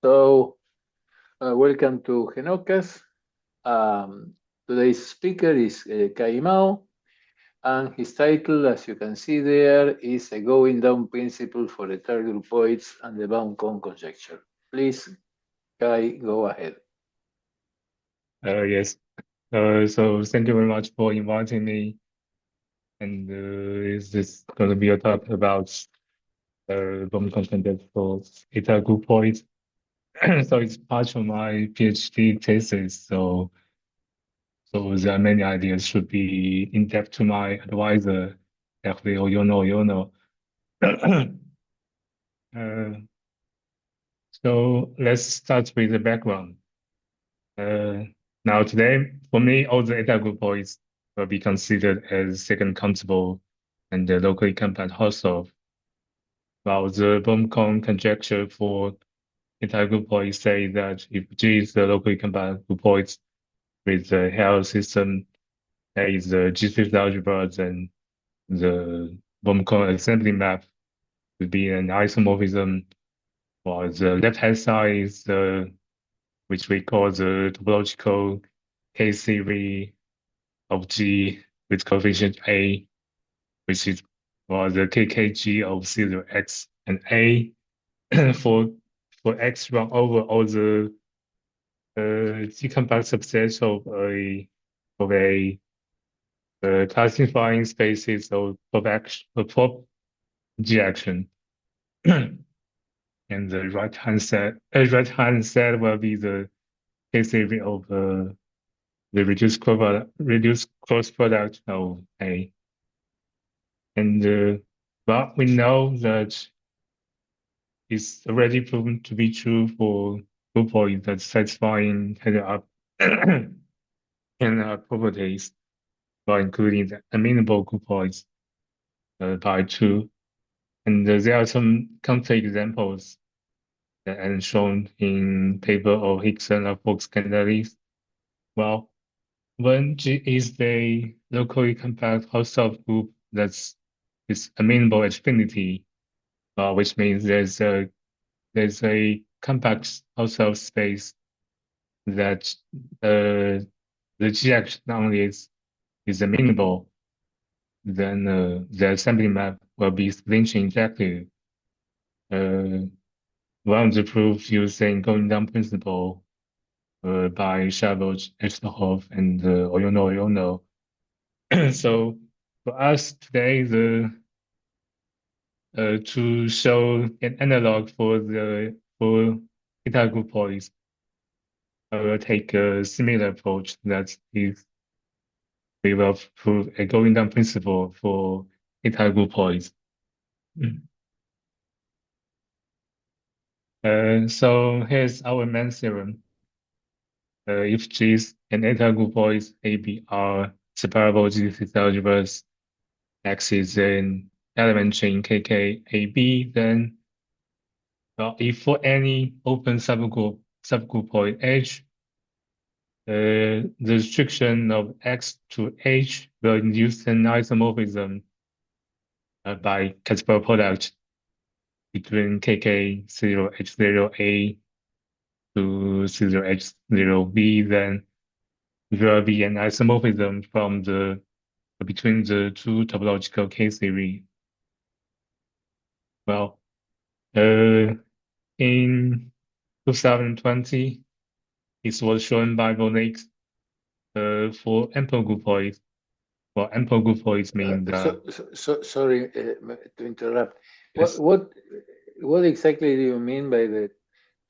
So, welcome to GeNoCAS. Today's speaker is Kai Mao, and his title, as you can see there, is a going down principle for the third groupoids and the Baum-Connes conjecture. Please, Kai, go ahead. Yes. So thank you very much for inviting me. And is this going to be a talk about Baum-Connes conjecture for étale groupoids? So it's part of my PhD thesis. So there are many ideas should be in depth to my advisor, actually Oyono-Oyono. Uh, so let's start with the background. Uh, Now today, for me, all the étale groupoids will be considered as second countable and locally compact Hausdorff, while the Baum-Connes conjecture for étale groupoids say that if G is the locally compact groupoids with the Hell system, A is the G-fifth algebra, then the Baum-Connes assembly map would be an isomorphism, while the left-hand side is which we call the topological K-series of G with coefficient A, which is the KKG of 0x and A for X run over all the G-compact subsets of a classifying spaces of action of G action. And the right hand set will be the K-series of the reduced cross product of A. And but we know that it's already proven to be true for groupoids that satisfying header-up properties, by including the amenable groupoids by 2. And there are some concrete examples that are shown in paper of Hickson and Fox-Candelis. Well, when G is the locally compact Hausdorff group that's amenable at infinity, which means there's a compact Hausdorff space that the G action only is amenable, then the assembly map will be splinter injective. One of the proofs using going down principle by Chabert, Echterhoff, and Oyono-Oyono. So for us today, to show an analog for étale groupoids, I will take a similar approach that is we will prove a going down principle for étale groupoids. So here's our main theorem. If G's and étale groupoids AB are separable G-fifth algebras, X is an element chain KK then if for any open subgroupoid H, the restriction of X to H will induce an isomorphism by categorical product between KK0H0A to 0H0B, then there will be an isomorphism between the two topological K-series. Well, in 2020, it was shown by Bönicke for ample groupoids. Well, ample groupoids mean that Sorry to interrupt. yes, What exactly do you mean by the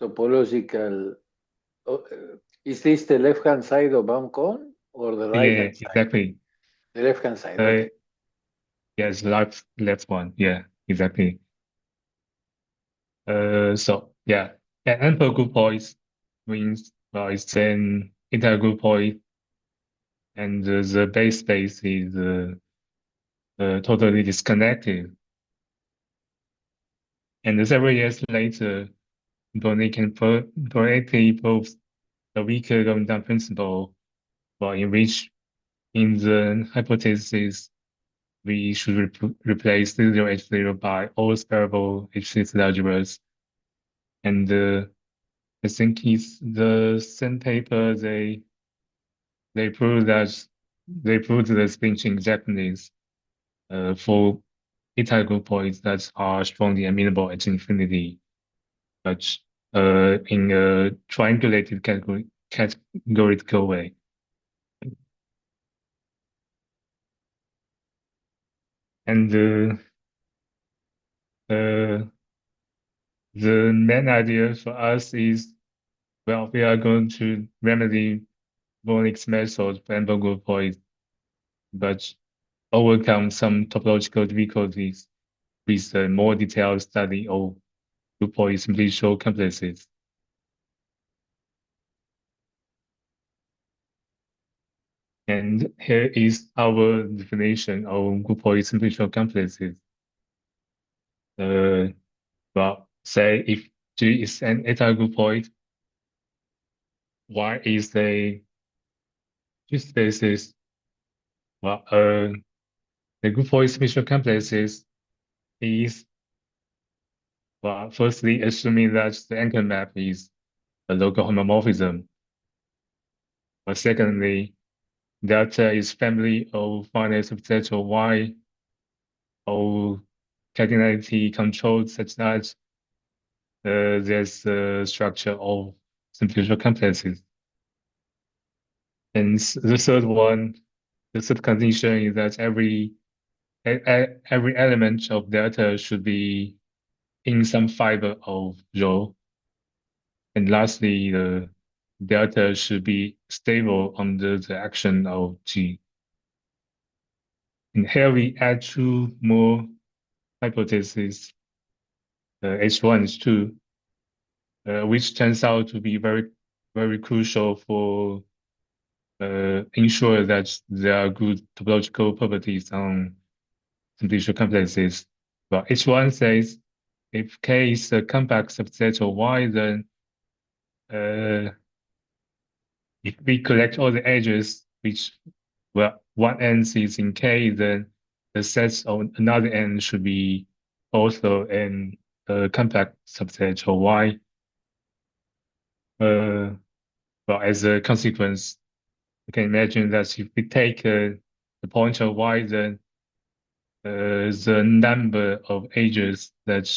topological? Oh, is this the left-hand side of Baum-Connes or the yeah, right-hand side? exactly. The left-hand side, Uh, okay. yes, left one. Yeah, exactly. So yeah, an ample groupoid means it's an étale groupoid, and the base space is totally disconnected. And several years later, Bönicke and Proietti proves the weaker going down principle, in which in the hypothesis we should replace 0H0 by all separable H6 algebras. And I think it's the same paper they proved the speech exactness for étale groupoids that are strongly amenable at infinity, but in a triangulated categorical way. And the main idea for us is, well, we are going to remedy Bönicke's method for ample groupoids, but overcome some topological difficulties with a more detailed study of groupoid simplicial complexes. And here is our definition of groupoid simplicial complexes. Well, say if G is an étale groupoid, Y is a G spaces. Well, the groupoid simplicial complexes is, well, firstly, assuming that the anchor map is a local homomorphism. But secondly, delta is family of finite subsets of Y or cardinality controlled such that there's a structure of simplicial complexes. And the third condition is that every element of delta should be in some fiber of rho. And lastly, the delta should be stable under the action of G. And here we add two more hypotheses, H1 and H2, which turns out to be very, very crucial for ensure that there are good topological properties on simplicial complexes. Well, H1 says if K is a compact subset of Y, then if we collect all the edges, which, well, one end is in K, then the sets of another end should be also in a compact subset of Y. Well, as a consequence, you can imagine that if we take the point of Y, then the number of edges that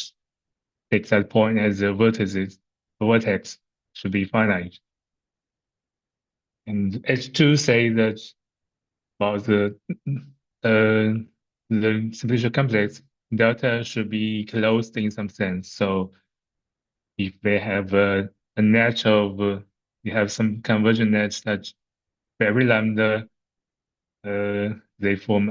take that point as a vertex should be finite. And H2 say that, well, the simplicial complex delta should be closed in some sense. So if they have a net of, you have some convergent nets that vary lambda, they form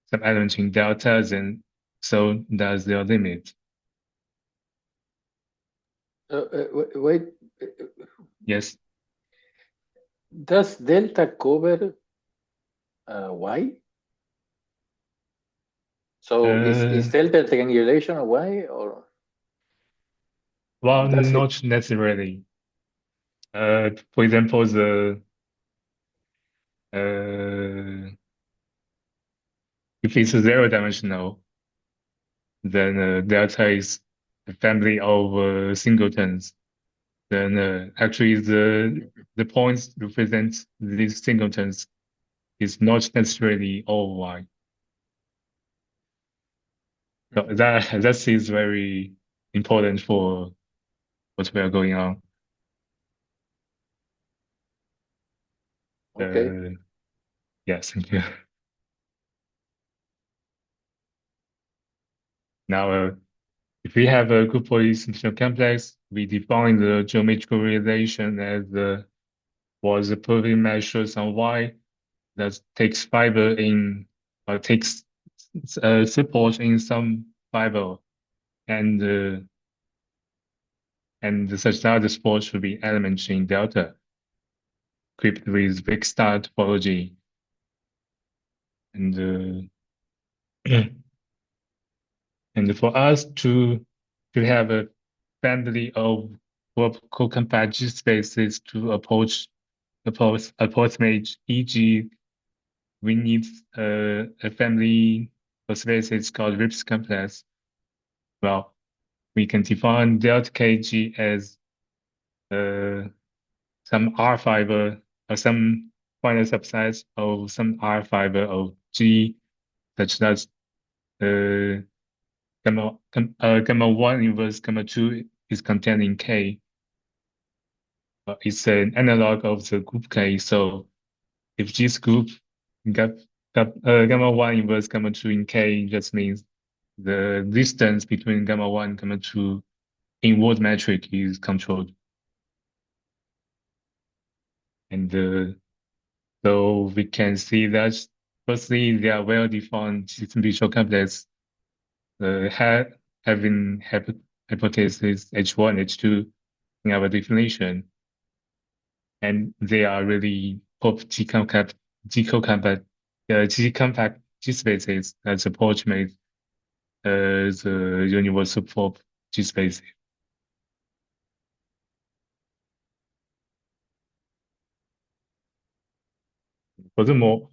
some element in deltas, and so does their limit. Wait, Yes. does delta cover Y? So is delta the triangulation of Y, or? Well, Does it? not necessarily. For example, if it's zero-dimensional, then delta is a family of singletons. Then actually the points represent these singletons is not necessarily all Y. So that is very important for what we are going on. Okay. Yes, thank you. Now, if we have a groupoid simplicial complex, we define the geometrical relation as was the perfect measures on Y that takes fiber in, or takes support in some fiber, and such that the support should be elements in delta, equipped with big star topology, and and for us to have a family of co-compact G spaces to approximate e.g. we need a family of spaces called Rips complex. Well, we can define delta kg as some R fiber or some finite subsets of some R fiber of G, such that gamma 1 inverse gamma 2 is contained in K. It's an analog of the group K. So if G's group got gamma 1 inverse gamma 2 in K, just means the distance between gamma 1 and gamma 2 in word metric is controlled. And so we can see that firstly, they are well-defined distribution complexes having hypothesis H1, H2 in our definition. And they are really pop G-compact G-spaces that approximate the universal pop G-spaces. Furthermore,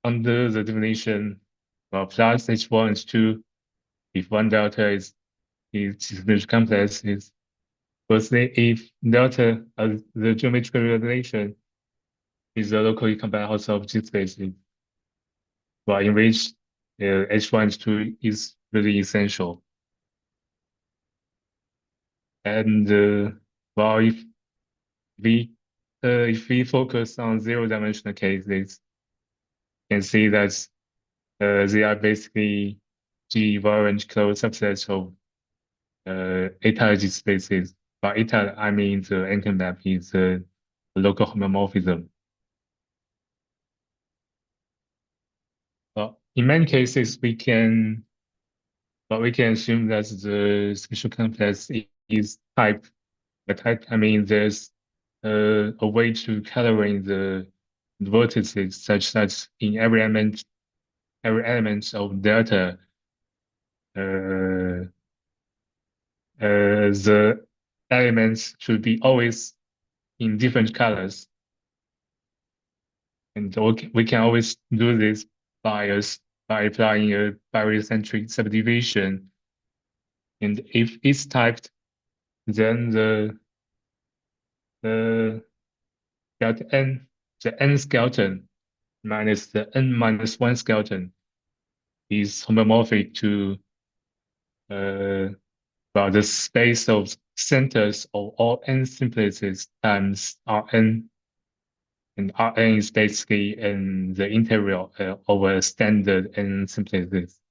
under the definition of plus H1, H2, if one delta is distribution complex, is firstly if delta the geometrical relation is a locally compact Hausdorff G-spaces, but in which H1, H2 is really essential. And well, if we focus on zero-dimensional cases, you can see that they are basically G-variant closed subsets of étale G spaces. By étale, I mean the anchor map is a local homomorphism. Well, in many cases, we can assume that the special complex is type. The type, I mean, there's a way to calibrate the vertices such that in every element of delta, the elements should be always in different colors. And we can always do this by applying a barycentric subdivision. And if it's typed, then the n skeleton minus the n minus 1 skeleton is homomorphic to the space of centers of all n simplices times Rn. And Rn is basically in the interior of a standard n simplices.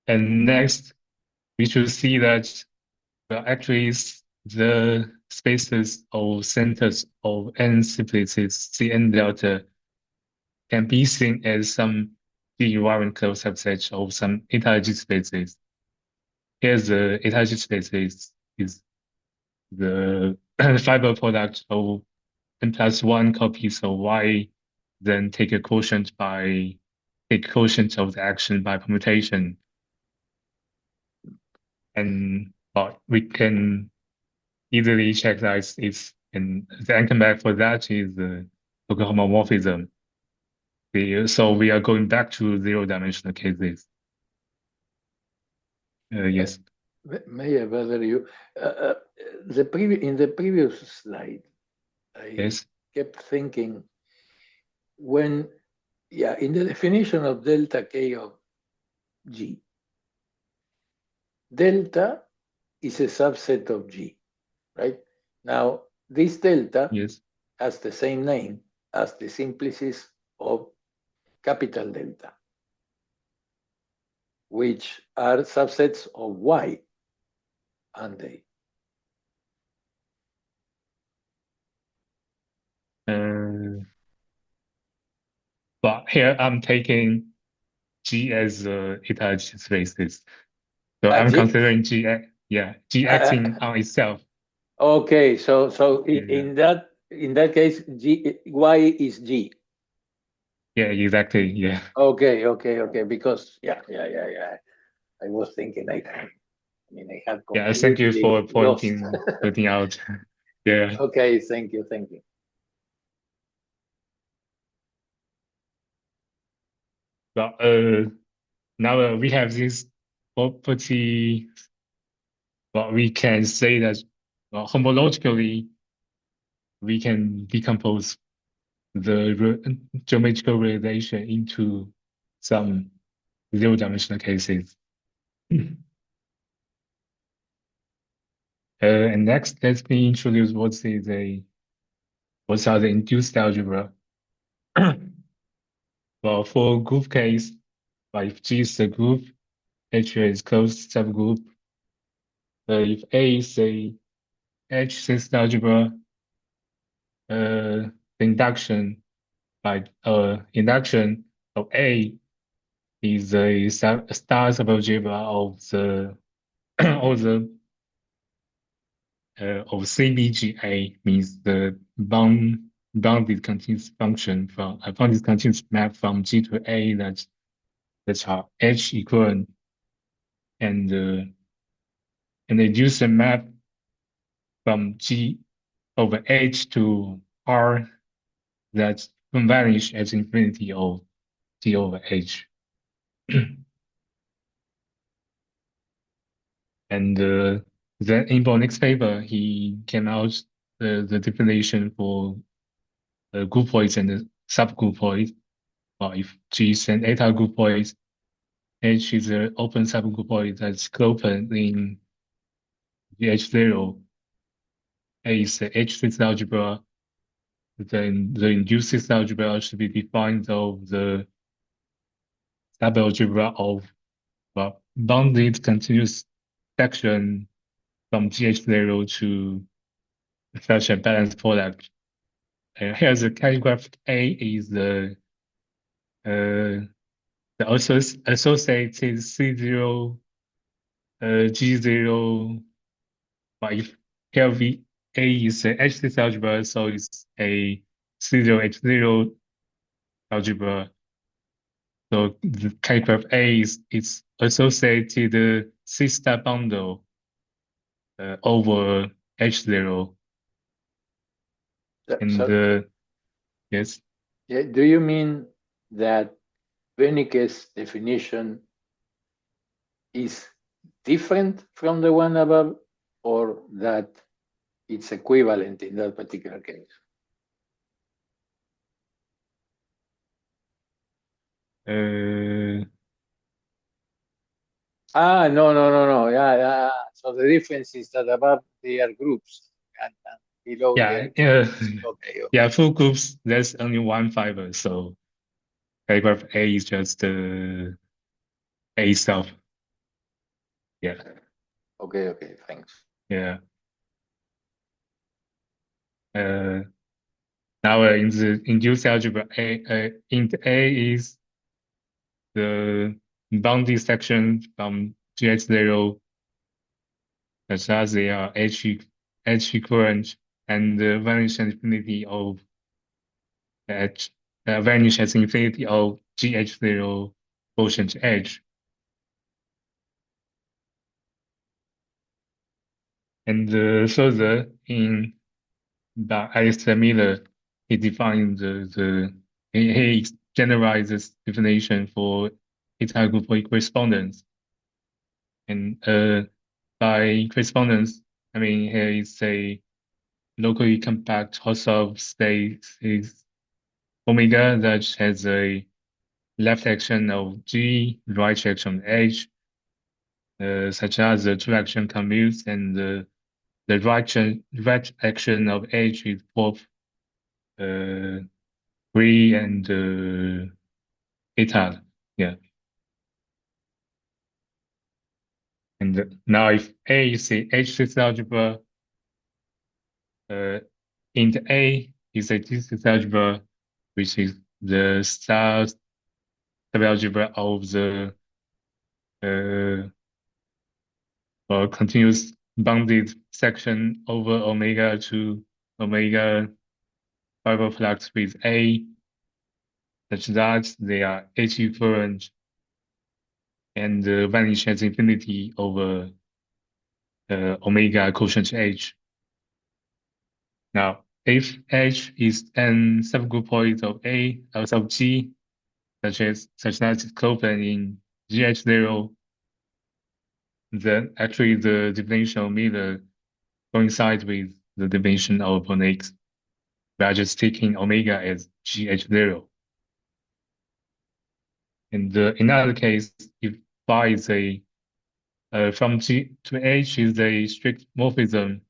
And next, we should see that actually the spaces of centers of n simplices Cn delta can be seen as some G-invariant closed subset of some étale G spaces. Here the étale G spaces is the fiber product of n plus 1 copies of Y, then take a quotient of the action by permutation. And we can easily check that and the anchor map for that is the local homomorphism. So we are going back to zero-dimensional cases. Yes. May I bother you? In the previous slide, I kept thinking in the definition of delta K of G, delta is a subset of G, right? Now, this delta has the same name as the simplices of capital delta, which are subsets of Y, aren't they? But here I'm taking G as étale G spaces. So I'm considering G acting on itself. Okay, so in that case, Y is G. Yeah, exactly. Yeah. Okay. Because I was thinking I had completely thank you for pointing out. Yeah. Okay, thank you. But now we have this property, well, we can say that homologically we can decompose the geometrical relation into some zero-dimensional cases. And next, let me introduce what are the induced algebra. Well, for group case, if G is a group, H is closed subgroup. If A is a H-sys algebra, the induction of A is a star subalgebra of the of CBGA, means the bounded continuous function from a bounded continuous map from G to A that are H equivalent, and they use a map from G over H to R that vanish as infinity of G over H. And then in Bönicke's paper, he came out the definition for groupoids and subgroupoids. Well, if G is an étale groupoid, H is an open subgroupoid that's open in H0. A is the H6 algebra. Then the induced algebra should be defined of the subalgebra of bounded continuous section from GH0 to such a balanced product. Here's the categorical A is the associated C0 G0. But if here V A is a H6 algebra, so it's a C0 H0 algebra. So the categorical A is associated C star bundle over H0. And yes. Yeah, do you mean that Bönicke's definition is different from the one above, or that it's equivalent in that particular case? No. Yeah. So the difference is that above they are groups, and below yeah, they are groups. Okay. Yeah, full groups, there's only one fiber, so paragraph A is just A itself. Yeah. Okay, thanks. Yeah. Now in the induced algebra, int A is the bounded section from GH0, such as they are H equivalent, and the vanish infinity of H vanish as infinity of GH0 quotient H. And further, by Alistair Miller, he defined he generalizes definition for étale group correspondence. And by correspondence, I mean here is a locally compact Hausdorff state is omega that has a left action of G, right action H, such as the two action commutes, and the right action of H is both free and étale. Yeah. And now if A is the H6 algebra, int A is a G6 algebra, which is the star subalgebra of the continuous bounded section over omega to omega fiber flux with A, such that they are H equivalent and vanish as infinity over omega quotient H. Now, if H is n subgroupoid of A or sub G, such that it's open in GH0, then actually the definition of Miller coincides with the definition of Bönicke. We are just taking omega as GH0. And in other case, if phi is from G to H is a strict morphism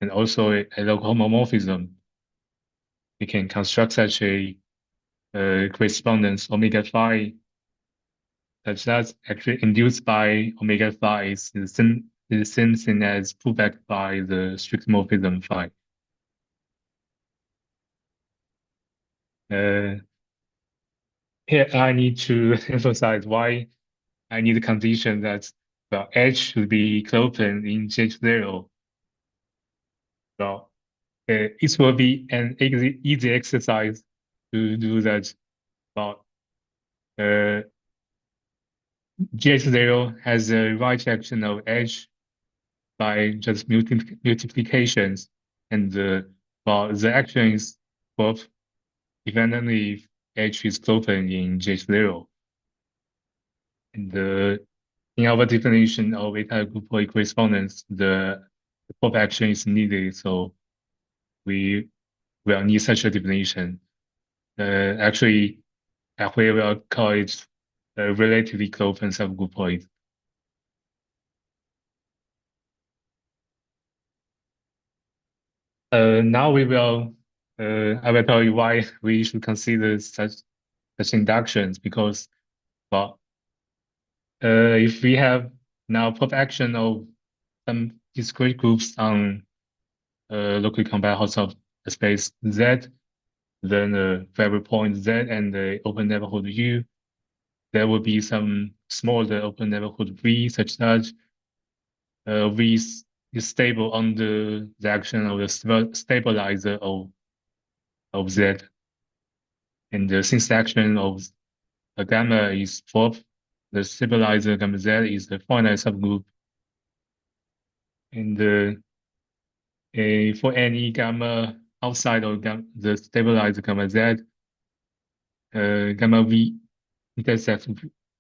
and also a local homomorphism, we can construct such a correspondence omega phi such that actually induced by omega phi is the same thing as pulled back by the strict morphism phi. Here I need to emphasize why I need a condition that well, H should be Clopen in GH0. Well, it will be an easy exercise to do that. Well, GH0 has a right action of H by just multiplications, and well, the action is both dependently if H is Clopen in GH0. And in our definition of étale groupoid correspondence, the fourth action is needed, so we will need such a definition. Actually, we will call it a relatively Clopen subgroupoid. Now I will tell you why we should consider such inductions, because, well, if we have now fourth action of some discrete groups on locally compact Hausdorff space Z, then for every point Z and the open neighborhood U, there will be some smaller open neighborhood V such that V is stable under the action of the stabilizer of Z. And since the action of gamma is fourth, the stabilizer gamma Z is the finite subgroup. And for any gamma outside of the stabilizer gamma Z, gamma V intersect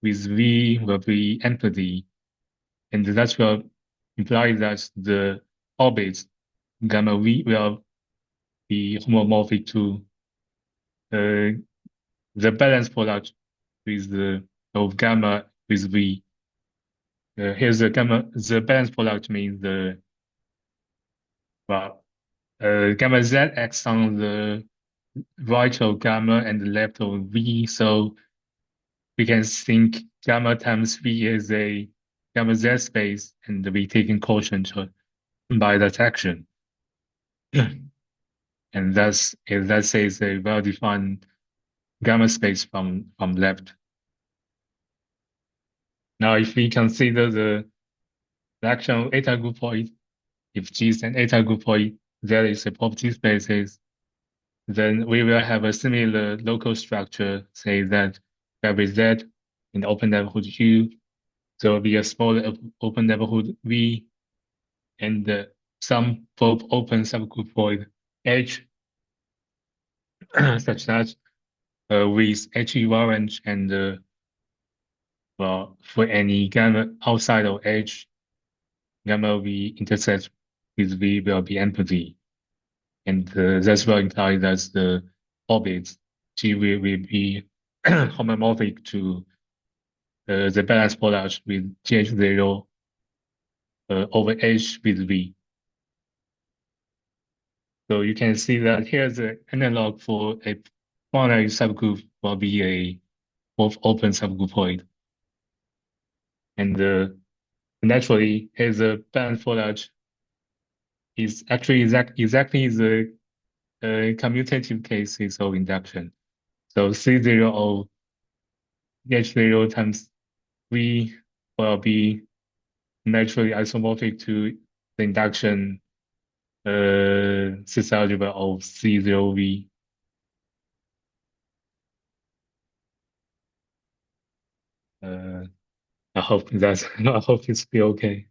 with V will be empty. And that will imply that the orbit gamma V will be homomorphic to the balance product with of gamma with V. Here's the balance product means gamma Z acts on the right of gamma and the left of V. So we can think gamma times V is a gamma Z space, and we taking quotient by that action. And thus, let's say it's a well-defined gamma space from left. Now, if we consider the action of étale groupoid, if G is an étale groupoid, there is a property spaces, then we will have a similar local structure, say that where Z in the open neighborhood U, there will be a smaller open neighborhood V, and some both open subgroupoid H, such that with H equivalent and well, for any gamma outside of H, gamma V intersect with V will be empty. And that will imply that the orbit G will be homomorphic to the balance product with GH0 over H with V. So you can see that here the analog for a binary subgroup will be a both open subgroupoid. And naturally, here's a balance product is actually exactly the commutative cases of induction. So C0 of H0 times V will be naturally isomorphic to the induction cis algebra of C0V. I hope I hope it's be okay.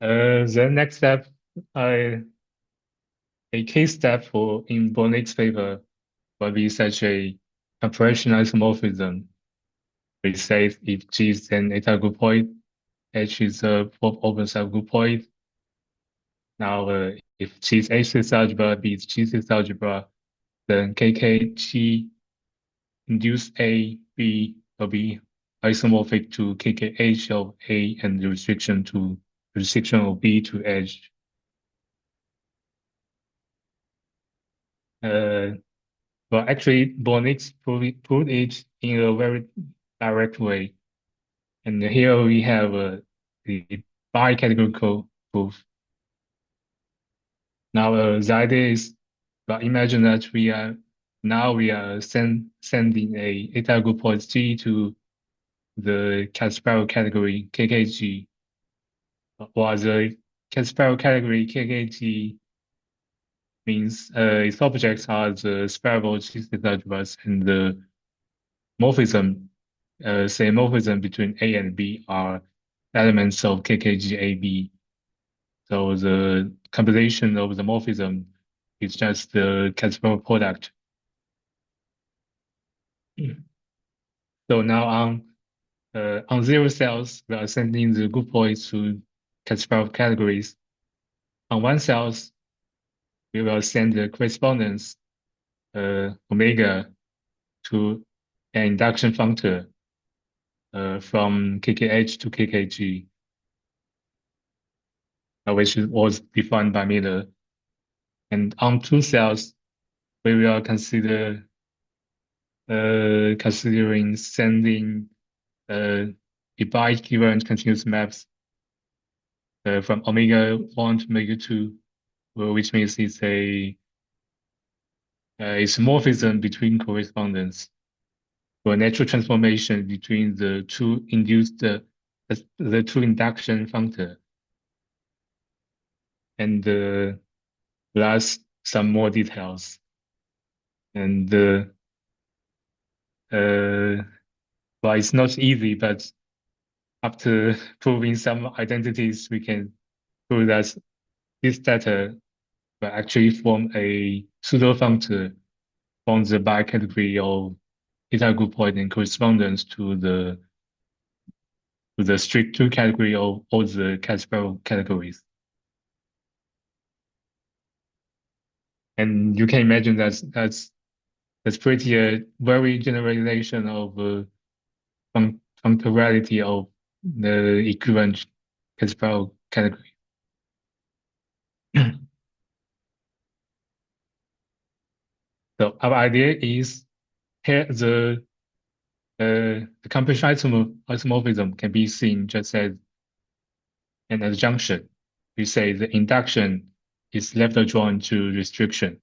The next step, a case step in Bönicke's paper will be such a compression isomorphism. We say if G is an étale groupoid, H is a open subgroupoid. Now, if G is H-sys algebra, B is G-sys algebra, then KKG induced A, B will be isomorphic to KKH of A and the restriction of B to H. Well, actually, Bönicke proved it in a very direct way. And here we have the bi-categorical proof. Now, the idea is, but imagine that we are sending a étale groupoid G to the Chabert category KKG, while the Chabert category KKG means its objects are the spherical G-sys algebras, and the morphism, say morphism between A and B are elements of KKG AB. So the composition of the morphism is just the Chabert product. So now on zero cells, we are sending the groupoids to Chabert categories. On one cells, we will send the correspondence omega to an induction functor from KKH to KKG, which was defined by Miller. And on two cells, we will considering sending equivalent continuous maps from omega 1 to omega 2, which means it's a morphism between correspondence, or a natural transformation between the two the two induction functor, and plus some more details. And well, it's not easy, but after proving some identities, we can prove that this data will actually form a pseudo functor from the bi-category of étale groupoid in correspondence to the strict two category of all the Chabert categories. And you can imagine that's pretty a very generalization of functoriality of the equivalent Chabert category. So our idea is here the compression isomorphism can be seen just as an adjunction. We say the induction is left adjoint to restriction.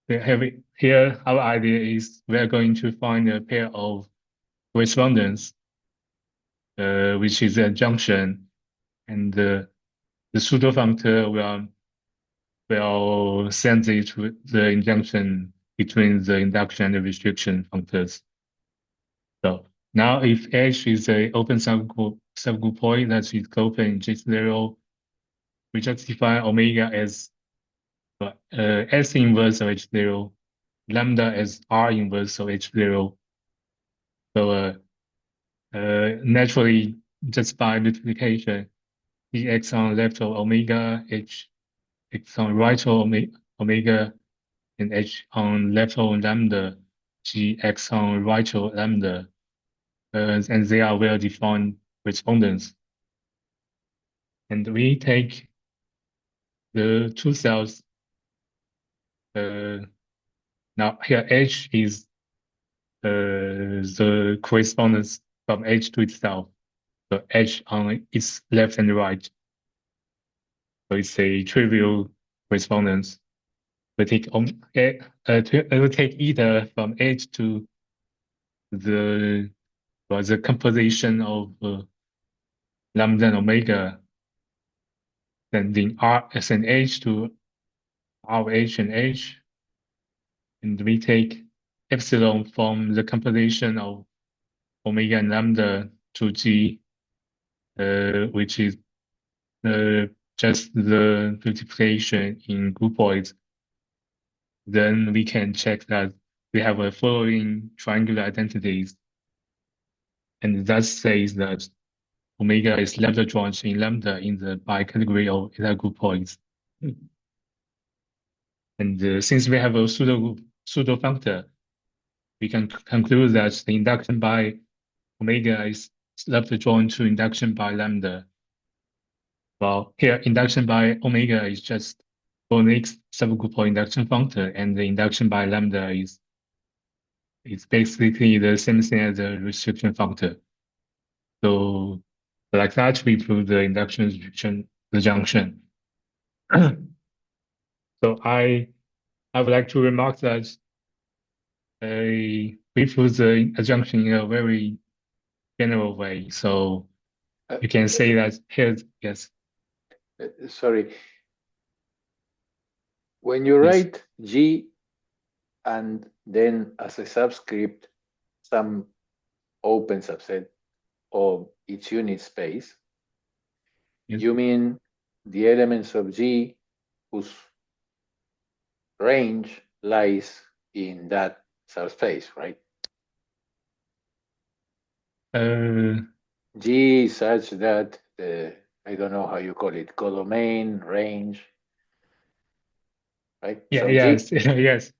Here, our idea is we are going to find a pair of correspondence, which is a junction, and the pseudo functor will send it to the injunction between the induction and the restriction functors. So now, if H is a open subgroupoid that is open in H0, we just define omega as S inverse of H0, lambda as R inverse of H0. So naturally, just by multiplication, dx on left of omega, h x on right of omega, and h on left of lambda, gx on right of lambda, and they are well-defined correspondence. And we take the two cells. Now here H is the correspondence from H to itself. So H on its left and right. So it's a trivial correspondence. We take either from H to the composition of lambda and omega, sending R as an H to RH and H, and we take epsilon from the composition of omega and lambda to G, which is just the multiplication in groupoids. then we can check that we have a following triangular identities, and that says that omega is lambda joint in lambda in the bicategory of étale groupoids. And since we have a pseudo functor, we can conclude that the induction by omega is lambda joint to induction by lambda. Well, here induction by omega is just Bönicke's subgroup induction functor, and the induction by lambda is basically the same thing as the restriction functor. So like that, we prove the induction restriction the junction. So I would like to remark that we prove the adjunction in a very general way. So you can say that here, yes. Sorry. When you write G and then as a subscript some open subset of its unit space, you mean the elements of G whose range lies in that subspace, right? G is such that I don't know how you call it, codomain, range, right? Yeah, so yes, G, yes.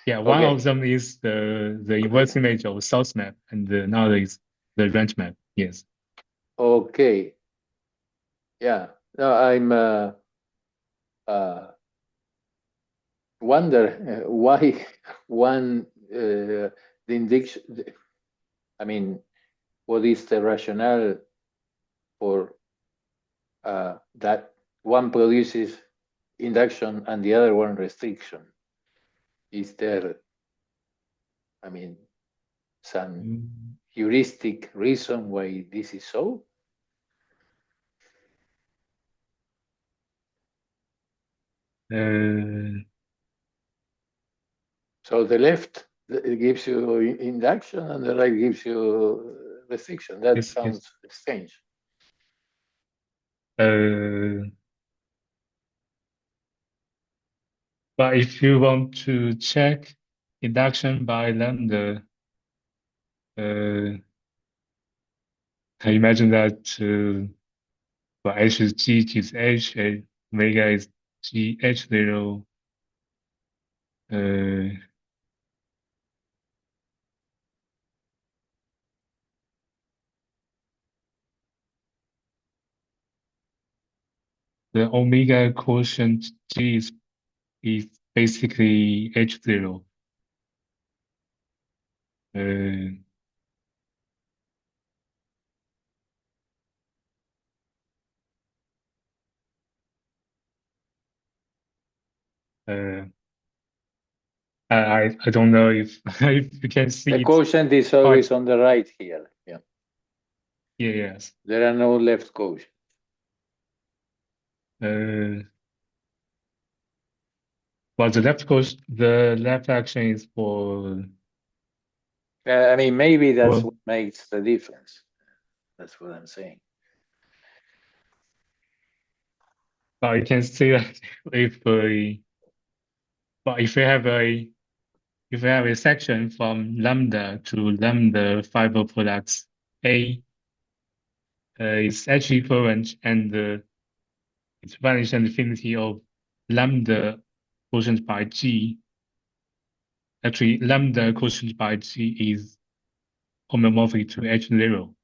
Yeah, one okay. of them is the inverse image of source map, and another is the range map. Yes. Okay. Yeah. No, I'm wonder why one the indication. I mean, what is the rationale for that one produces induction and the other one restriction? Is there, I mean, some heuristic reason why this is so? So the left gives you induction and the right gives you restriction. That sounds strange. But if you want to check induction by lambda, I imagine that for H is G, G is H, omega is G, H0. The omega quotient G is basically H0. I don't know if if you can see the quotient is always on the right here. Yeah. Yes. There are no left quotients. Well, the left action is for. I mean, maybe that's what makes the difference. That's what I'm saying. But you can see that if we have a section from lambda to lambda fiber products A is actually equivalent, and its vanish and infinity of lambda quotient by G. Actually, lambda quotient by G is homomorphic to H0.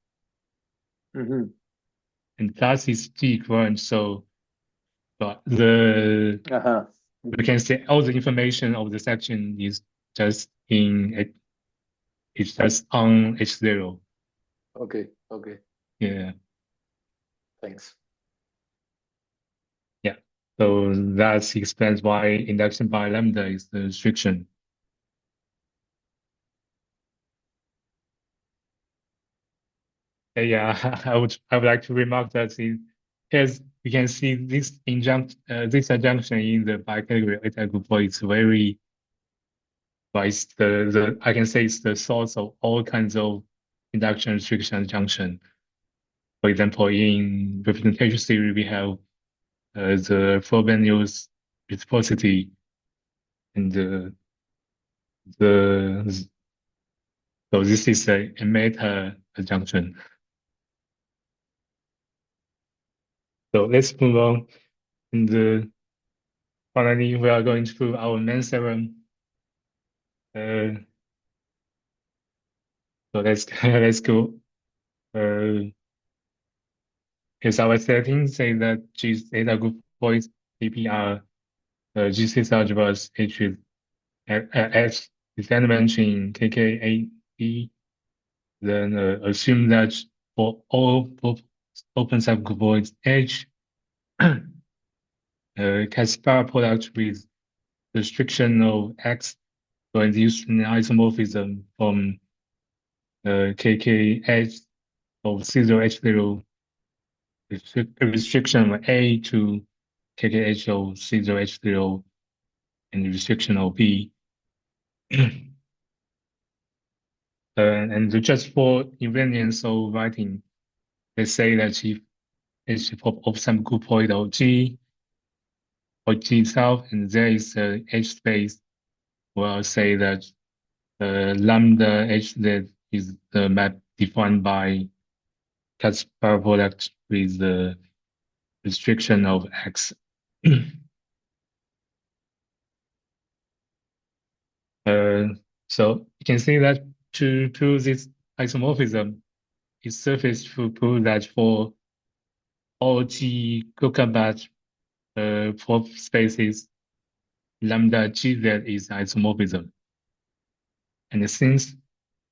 And plus is G equivalent, so but we can say all the information of the section is just it's just on H0. Okay. Yeah. Thanks. Yeah. So that explains why induction by lambda is the restriction. Yeah, I would like to remark that as we can see this adjunction in the bicategory étale groupoid is very, but it's I can say it's the source of all kinds of induction restriction adjunction. For example, in representation theory, we have the Frobenius reciprocity, And so this is a meta junction. So let's move on. And finally, we are going through our main theorem. So let's go. Here's our setting. Say that G's data group points DP are GC algebras H with H is element in KKAE. Then assume that for all open subgroupoids H, Caspar product with restriction of X to induce an isomorphism from KKH of C0H0 restriction of A to KKH of C0H0 and restriction of B. And just for convenience of writing, let's say that if H of some groupoid of G or G itself, and there is a H space, we'll say that lambda HZ is the map defined by Caspar product with the restriction of X. So you can see that to prove this isomorphism, it's suffice to prove that for all G GeNoCAS prop spaces, lambda GZ is isomorphism. And since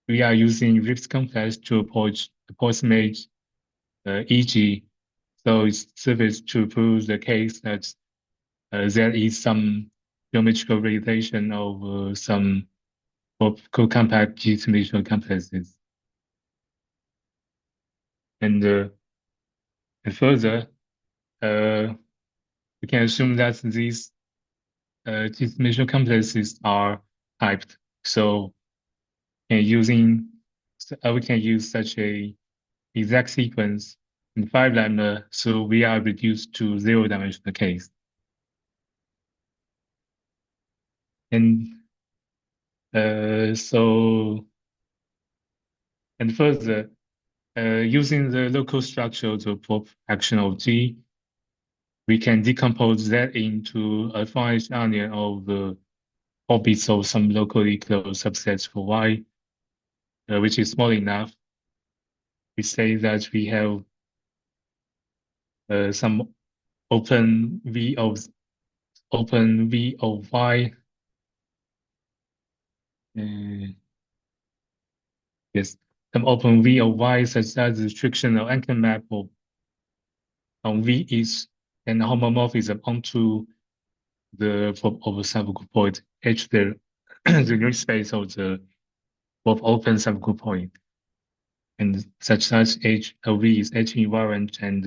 we are using Rips complex to approximate EG, so it's suffice to prove the case that there is some geometrical relation of some co-compact G-dimensional complexes. And further, we can assume that these G-dimensional complexes are typed. So we can use such a exact sequence in 5 lambda, so we are reduced to 0-dimensional case. And further, using the local structure to prop action of G, we can decompose that into a finite onion of the orbits of some locally closed subsets for Y, which is small enough. We say that we have some open V of Y. Yes, some open V of Y such that the restrictional anchor map on V is an homomorphism onto the subgroupoid H, the unit space of the open subgroupoid, and such that H of V is H invariant, and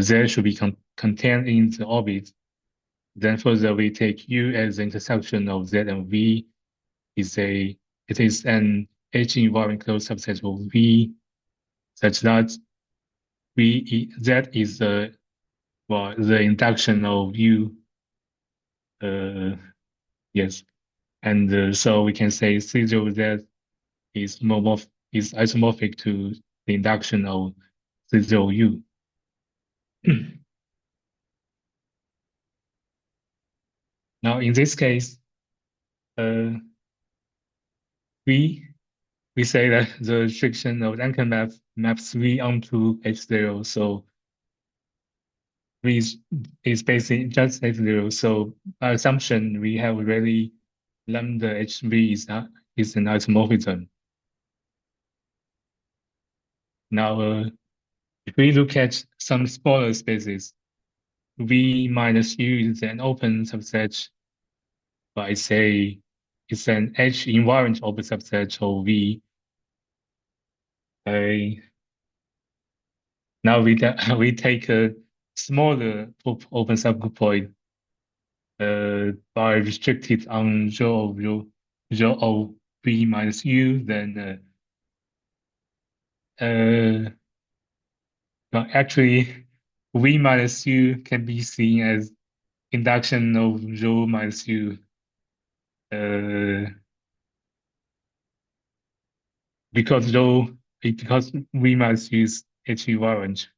Z should be contained in the orbit. Then further, we take U as the intersection of Z and V. It is an H invariant closed subset of V, such that Z is the induction of U. Yes, and so we can say C0Z is isomorphic to the induction of C0U. Now, in this case, we say that the restriction of anchor maps V onto H0, so V is basically just H0. So by assumption, we have already lambda HV is an isomorphism. Now, if we look at some smaller spaces, V minus U is an open subset, but I say it's an H invariant open subset of V. Now we take a smaller open subgroupoid by restricted on rho of V minus U, then actually V minus U can be seen as induction of rho minus u. Because we must use equivalent.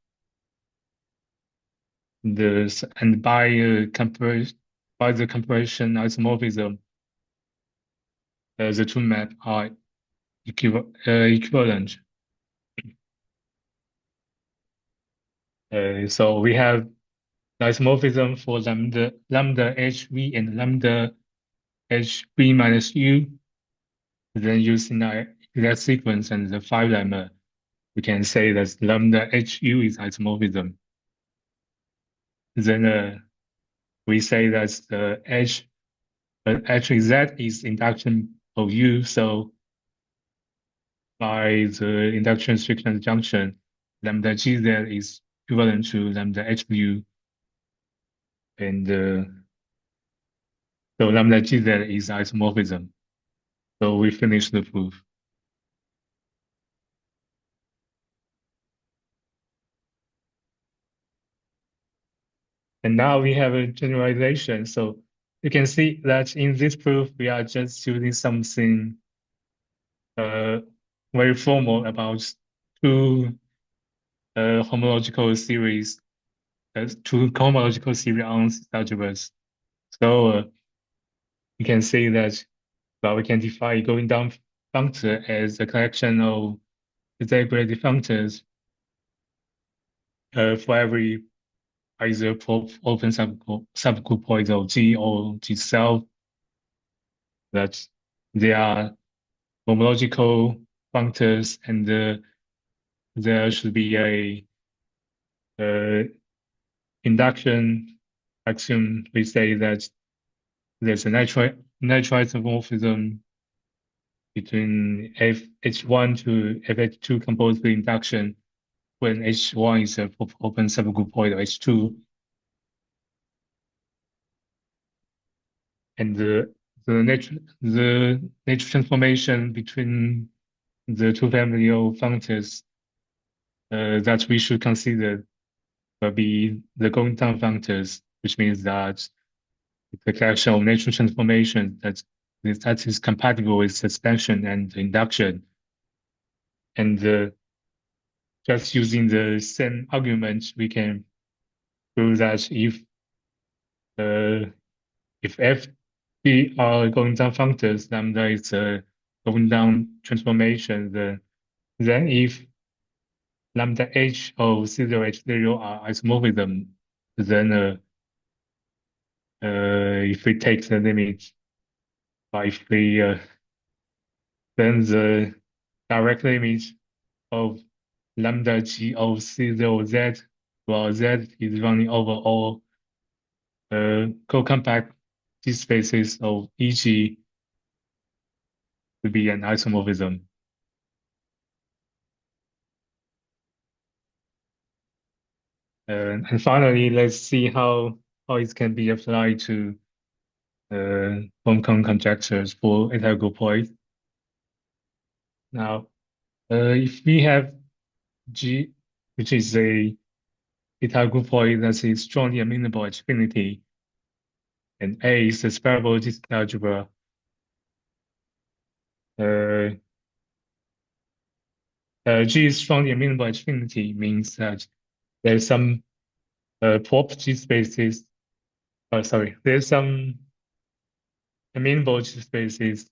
And by the compression isomorphism, the two map are equivalent. So we have the isomorphism for lambda hv and lambda hv minus u. Then using that sequence and the 5 lemma, we can say that lambda hu is isomorphism. Then we say that the actually z is induction of u. So by the induction strict junction, lambda gz is equivalent to lambda hu, and so lambda gz is isomorphism. So we finish the proof. And now we have a generalization. So you can see that in this proof, we are just using something very formal about two homological series, two homological series on algebras. So you can see that, well, we can define going down functor as a collection of disaggregated functors for every either open subgroup of G or G self, that they are homological functors, and there should be a induction axiom. We say that there's a natural isomorphism between H1 to FH2 composed with induction when H1 is an open subgroup of H2. And the nature transformation between the two family of functors that we should consider will be the going down functors, which means that the collection of natural transformation that is compatible with suspension and induction. And just using the same argument, we can prove that if f b are going down functors, lambda is a going down transformation, then if lambda h of C0 H0 are isomorphism, then if we take the limit, if we then the direct limit of lambda g of C0 z, well, z is running over all co-compact G spaces of EG to be an isomorphism. And finally, let's see how it can be applied to Baum-Connes conjectures for étale groupoids. Now, if we have G, which is a étale groupoid that is strongly amenable at infinity, and A is a spherical disc algebra, G is strongly amenable at infinity means that there's some prop G spaces. There's some amenable G spaces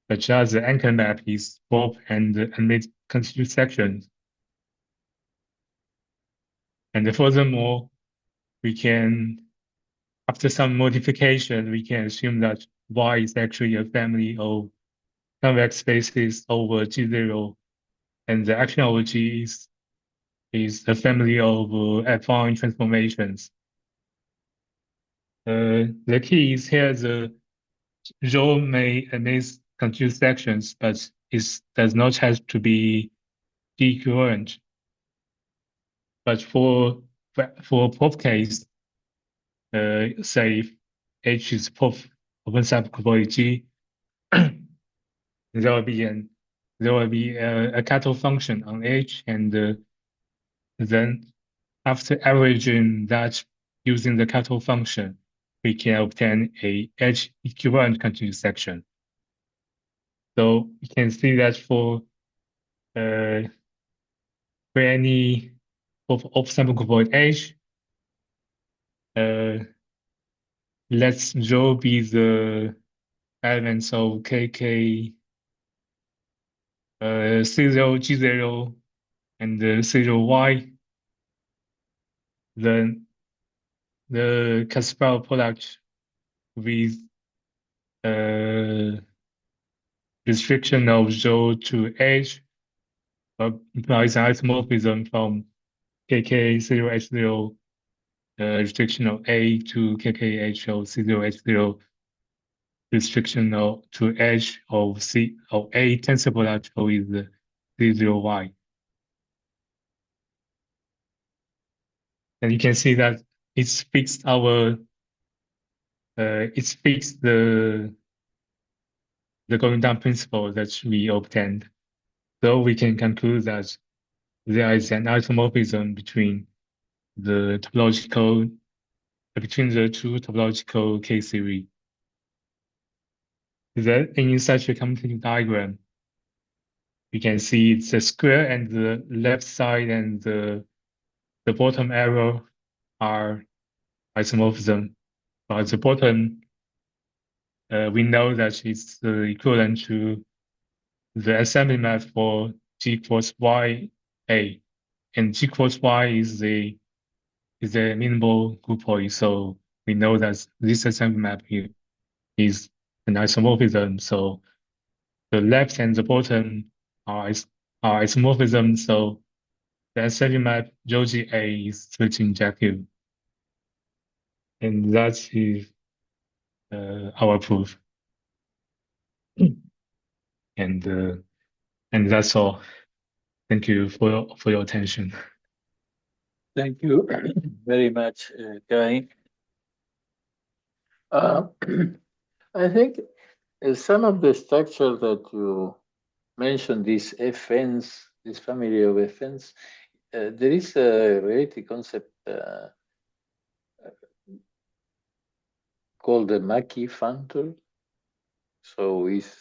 such as the anchor map is prop and mid constitute sections. And furthermore, we can, after some modification, we can assume that Y is actually a family of convex spaces over G0, and the action over G is a family of affine transformations. The key is here the rho may emit constitute sections, but it does not have to be D-equivalent. But for prop case, say if H is prop open subgroup G, there will be a cutoff function on H, and then after averaging that using the cutoff function, we can obtain a edge equivalent continuous section. So you can see that for any of sample groupoid H, let's rho be the elements of KK C0, G0, and C0Y. Then the Caspar product with restriction of rho to H implies an isomorphism from KK0H0 restriction of A to KKH of C0H0 restriction of to H of A tensor product with C0Y. And you can see that it's fixed it's fixed the going down principle that we obtained. So we can conclude that there is an isomorphism between the two topological K series. Then in such a commutative diagram, you can see the square and the left side and the bottom arrow are isomorphism, but the bottom we know that it's equivalent to the assembly map for G cross Y A, and G cross Y is the amenable groupoid. So we know that this assembly map here is an isomorphism. So the left and the bottom are isomorphism. So the assembly map rho G A is switching injective, and that is our proof. And that's all. Thank you for your attention. Thank you very much, Kai. I think some of the structure that you mentioned, these FNs, this family of FNs, there is a related concept called the Mackey functor. So is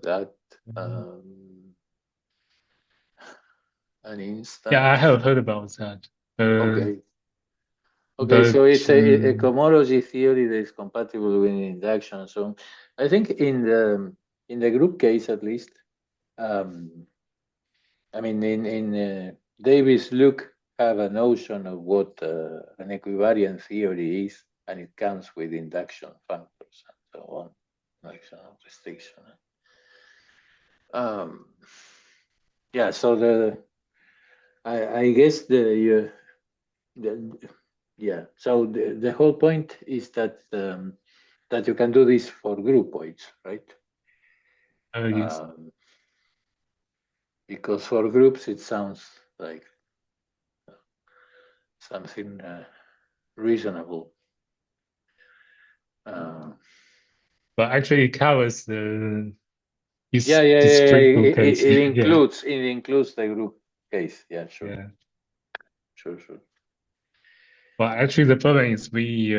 that an instance? Yeah, I have heard about that. Okay. Okay, so it's a cohomology theory that is compatible with induction. So I think in the group case, at least, I mean, in Davis, Luke have a notion of what an equivariant theory is, and it comes with induction factors and so on, induction restriction. Yeah, so I guess yeah. So the whole point is that that you can do this for groupoids, right? Yes. Because for groups it sounds like something reasonable. But actually, it covers the Yeah. discrete group case. It includes the group case. Yeah, sure. Yeah. Sure. But actually, the problem is we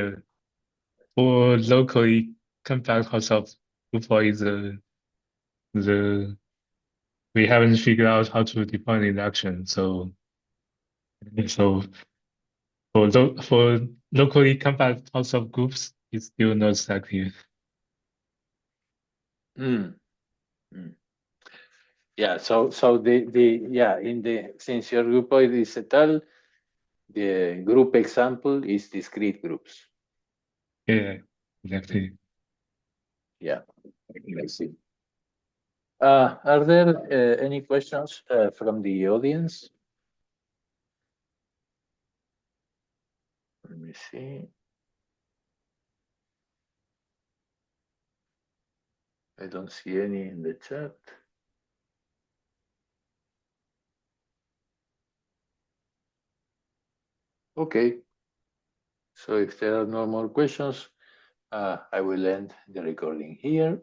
for locally compact Hausdorff groupoids, we haven't figured out how to define induction. So for locally compact Hausdorff groups, it's still not effective. Yeah. So since your groupoid is étale, the group example is discrete groups. Yeah, exactly. Yeah, I see. Are there any questions from the audience? Let me see. I don't see any in the chat. Okay. So if there are no more questions, I will end the recording here.